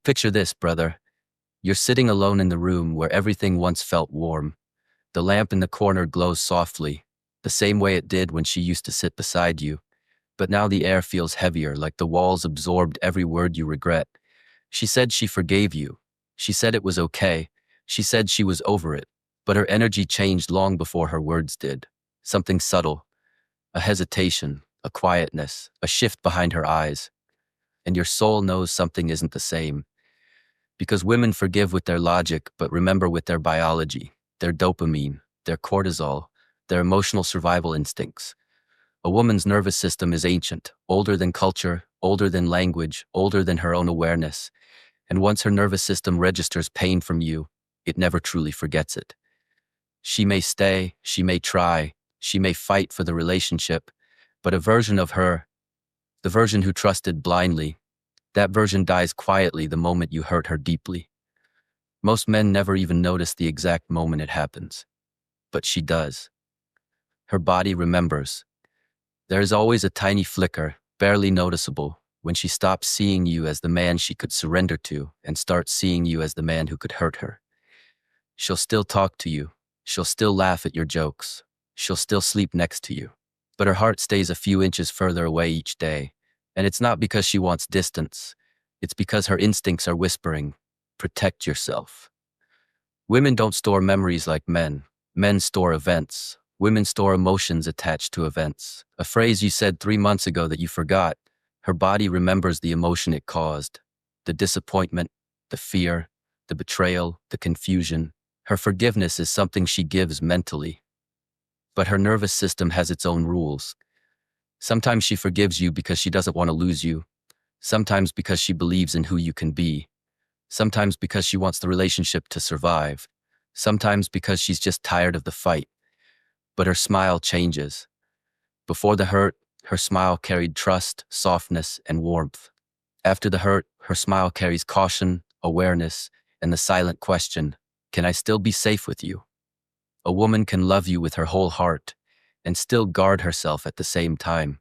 Picture this, brother. You're sitting alone in the room where everything once felt warm. The lamp in the corner glows softly, the same way it did when she used to sit beside you. But now the air feels heavier, like the walls absorbed every word you regret. She said she forgave you. She said it was okay. She said she was over it. But her energy changed long before her words did. Something subtle, a hesitation, a quietness, a shift behind her eyes. And your soul knows something isn't the same. Because women forgive with their logic, but remember with their biology, their dopamine, their cortisol, their emotional survival instincts. A woman's nervous system is ancient, older than culture, older than language, older than her own awareness. And once her nervous system registers pain from you, it never truly forgets it. She may stay, she may try, she may fight for the relationship, but a version of her, the version who trusted blindly, that version dies quietly the moment you hurt her deeply. Most men never even notice the exact moment it happens. But she does. Her body remembers. There is always a tiny flicker, barely noticeable, when she stops seeing you as the man she could surrender to and starts seeing you as the man who could hurt her. She'll still talk to you. She'll still laugh at your jokes. She'll still sleep next to you. But her heart stays a few inches further away each day. And it's not because she wants distance. It's because her instincts are whispering, protect yourself. Women don't store memories like men. Men store events. Women store emotions attached to events. A phrase you said 3 months ago that you forgot, her body remembers the emotion it caused. The disappointment, the fear, the betrayal, the confusion. Her forgiveness is something she gives mentally. But her nervous system has its own rules. Sometimes she forgives you because she doesn't want to lose you. Sometimes because she believes in who you can be. Sometimes because she wants the relationship to survive. Sometimes because she's just tired of the fight. But her smile changes. Before the hurt, her smile carried trust, softness, and warmth. After the hurt, her smile carries caution, awareness, and the silent question, can I still be safe with you? A woman can love you with her whole heart and still guard herself at the same time.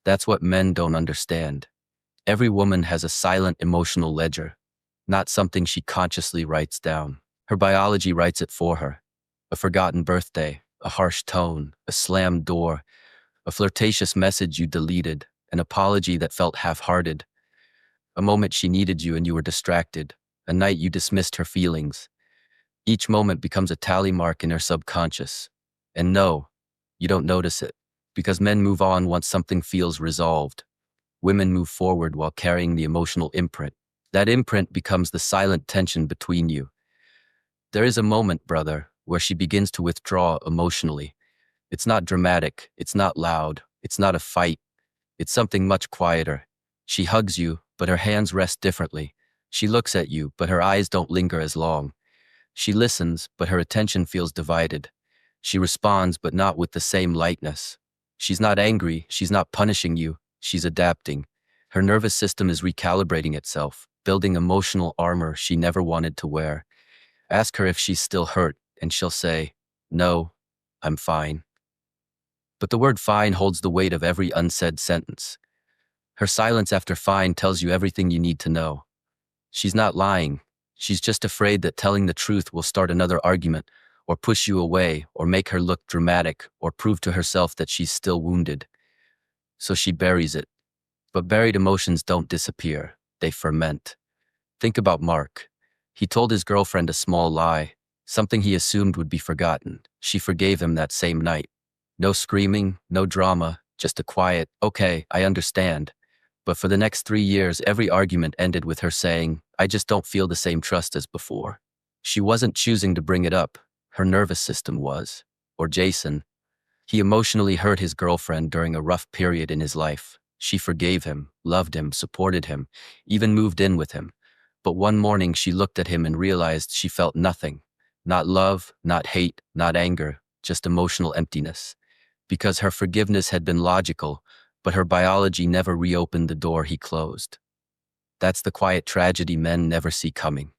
That's what men don't understand. Every woman has a silent emotional ledger, not something she consciously writes down. Her biology writes it for her. A forgotten birthday, a harsh tone, a slammed door, a flirtatious message you deleted, an apology that felt half-hearted, a moment she needed you and you were distracted, a night you dismissed her feelings. Each moment becomes a tally mark in her subconscious. And no, you don't notice it, because men move on once something feels resolved. Women move forward while carrying the emotional imprint. That imprint becomes the silent tension between you. There is a moment, brother, where she begins to withdraw emotionally. It's not dramatic, it's not loud, it's not a fight. It's something much quieter. She hugs you, but her hands rest differently. She looks at you, but her eyes don't linger as long. She listens, but her attention feels divided. She responds, but not with the same lightness. She's not angry, she's not punishing you, she's adapting. Her nervous system is recalibrating itself, building emotional armor she never wanted to wear. Ask her if she's still hurt, and she'll say, no, I'm fine. But the word fine holds the weight of every unsaid sentence. Her silence after fine tells you everything you need to know. She's not lying. She's just afraid that telling the truth will start another argument, or push you away, or make her look dramatic, or prove to herself that she's still wounded. So she buries it. But buried emotions don't disappear. They ferment. Think about Mark. He told his girlfriend a small lie, something he assumed would be forgotten. She forgave him that same night. No screaming, no drama, just a quiet, okay, I understand. But for the next 3 years, every argument ended with her saying, I just don't feel the same trust as before. She wasn't choosing to bring it up. Her nervous system was. Or Jason. He emotionally hurt his girlfriend during a rough period in his life. She forgave him, loved him, supported him, even moved in with him. But one morning she looked at him and realized she felt nothing. Not love, not hate, not anger, just emotional emptiness. Because her forgiveness had been logical, but her biology never reopened the door he closed. That's the quiet tragedy men never see coming.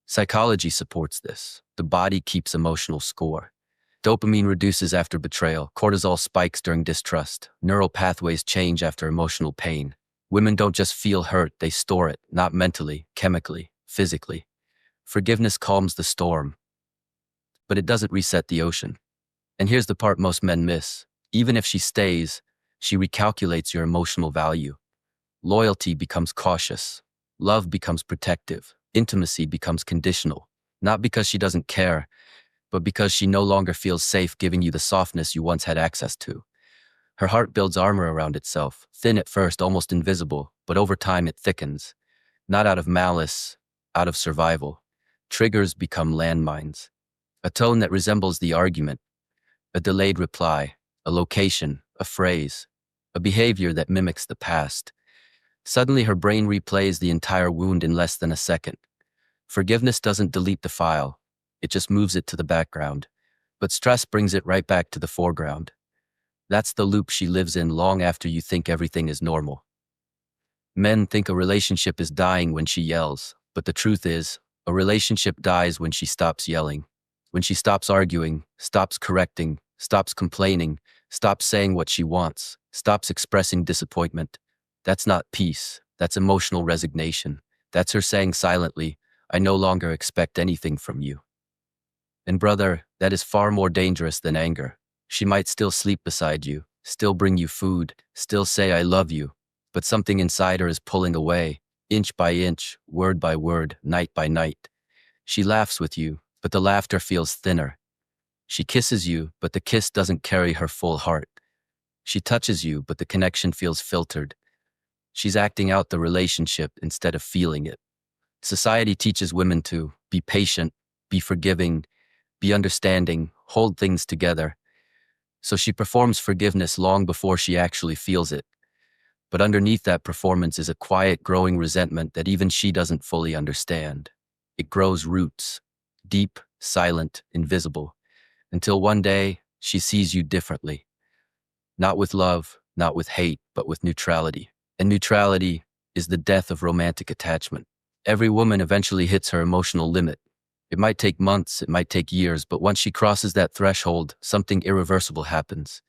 Psychology supports this. The body keeps emotional score. Dopamine reduces after betrayal, cortisol spikes during distrust, neural pathways change after emotional pain. Women don't just feel hurt, they store it, not mentally, chemically, physically. Forgiveness calms the storm, but it doesn't reset the ocean. And here's the part most men miss. Even if she stays, she recalculates your emotional value. Loyalty becomes cautious. Love becomes protective. Intimacy becomes conditional. Not because she doesn't care, but because she no longer feels safe giving you the softness you once had access to. Her heart builds armor around itself, thin at first, almost invisible, but over time it thickens. Not out of malice, out of survival. Triggers become landmines. A tone that resembles the argument, a delayed reply, a location, a phrase, a behavior that mimics the past. Suddenly her brain replays the entire wound in less than a second. Forgiveness doesn't delete the file, it just moves it to the background. But stress brings it right back to the foreground. That's the loop she lives in long after you think everything is normal. Men think a relationship is dying when she yells, but the truth is, a relationship dies when she stops yelling. When she stops arguing, stops correcting, stops complaining, stops saying what she wants, stops expressing disappointment. That's not peace, that's emotional resignation. That's her saying silently, I no longer expect anything from you. And brother, that is far more dangerous than anger. She might still sleep beside you, still bring you food, still say I love you, but something inside her is pulling away, inch by inch, word by word, night by night. She laughs with you, but the laughter feels thinner. She kisses you, but the kiss doesn't carry her full heart. She touches you, but the connection feels filtered. She's acting out the relationship instead of feeling it. Society teaches women to be patient, be forgiving, be understanding, hold things together. So she performs forgiveness long before she actually feels it. But underneath that performance is a quiet, growing resentment that even she doesn't fully understand. It grows roots, deep, silent, invisible, until one day she sees you differently. Not with love, not with hate, but with neutrality. And neutrality is the death of romantic attachment. Every woman eventually hits her emotional limit. It might take months, it might take years, but once she crosses that threshold, something irreversible happens.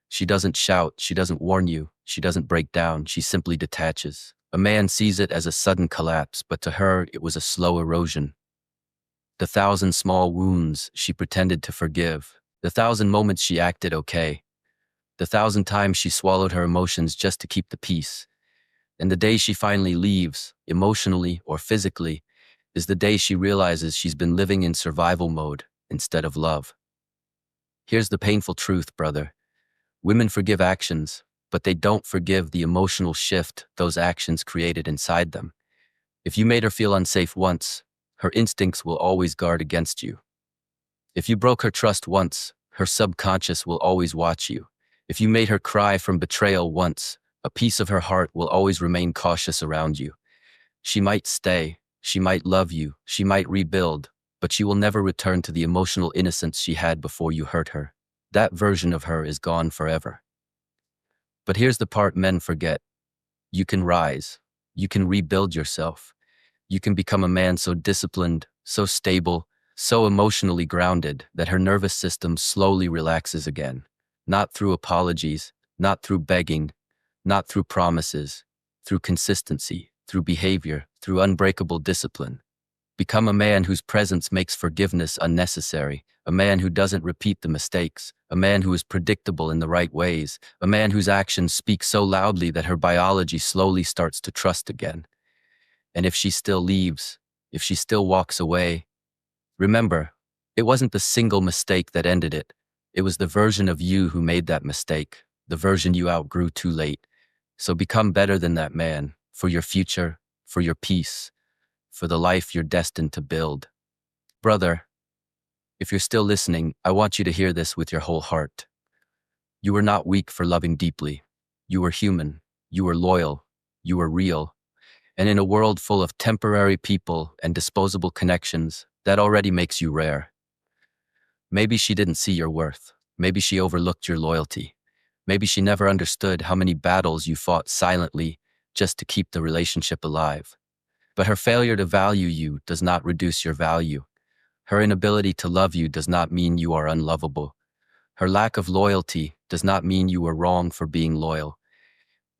She doesn't shout, she doesn't warn you, she doesn't break down, she simply detaches. A man sees it as a sudden collapse, but to her, it was a slow erosion. The 1,000 small wounds she pretended to forgive, the 1,000 moments she acted okay, the 1,000 times she swallowed her emotions just to keep the peace. And the day she finally leaves, emotionally or physically, is the day she realizes she's been living in survival mode instead of love. Here's the painful truth, brother. Women forgive actions, but they don't forgive the emotional shift those actions created inside them. If you made her feel unsafe once, her instincts will always guard against you. If you broke her trust once, her subconscious will always watch you. If you made her cry from betrayal once, a piece of her heart will always remain cautious around you. She might stay, she might love you, she might rebuild, but she will never return to the emotional innocence she had before you hurt her. That version of her is gone forever. But here's the part men forget. You can rise. You can rebuild yourself. You can become a man so disciplined, so stable, so emotionally grounded that her nervous system slowly relaxes again. Not through apologies, not through begging, not through promises, through consistency, through behavior, through unbreakable discipline. Become a man whose presence makes forgiveness unnecessary, a man who doesn't repeat the mistakes, a man who is predictable in the right ways, a man whose actions speak so loudly that her biology slowly starts to trust again. And if she still leaves, if she still walks away, remember, it wasn't the single mistake that ended it. It was the version of you who made that mistake, the version you outgrew too late. So become better than that man, for your future, for your peace, for the life you're destined to build. Brother, if you're still listening, I want you to hear this with your whole heart. You were not weak for loving deeply. You were human. You were loyal. You were real. And in a world full of temporary people and disposable connections, that already makes you rare. Maybe she didn't see your worth. Maybe she overlooked your loyalty. Maybe she never understood how many battles you fought silently just to keep the relationship alive. But her failure to value you does not reduce your value. Her inability to love you does not mean you are unlovable. Her lack of loyalty does not mean you were wrong for being loyal.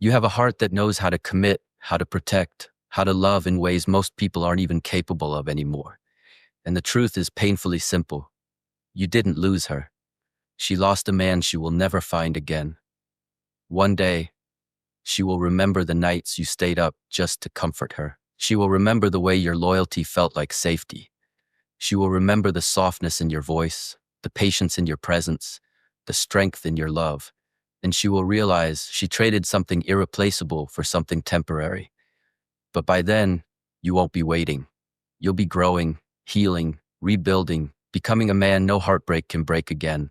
You have a heart that knows how to commit, how to protect, how to love in ways most people aren't even capable of anymore. And the truth is painfully simple. You didn't lose her. She lost a man she will never find again. One day, she will remember the nights you stayed up just to comfort her. She will remember the way your loyalty felt like safety. She will remember the softness in your voice, the patience in your presence, the strength in your love. And she will realize she traded something irreplaceable for something temporary. But by then, you won't be waiting. You'll be growing, healing, rebuilding, becoming a man no heartbreak can break again.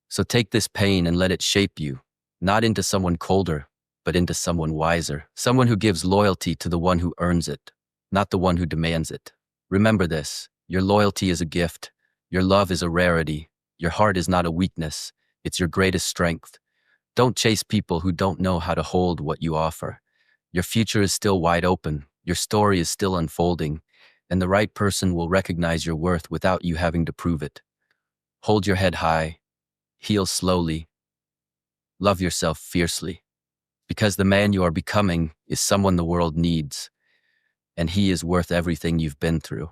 So take this pain and let it shape you, not into someone colder, but into someone wiser, someone who gives loyalty to the one who earns it, not the one who demands it. Remember this, your loyalty is a gift, your love is a rarity, your heart is not a weakness, it's your greatest strength. Don't chase people who don't know how to hold what you offer. Your future is still wide open, your story is still unfolding, and the right person will recognize your worth without you having to prove it. Hold your head high, heal slowly, love yourself fiercely, because the man you are becoming is someone the world needs, and he is worth everything you've been through.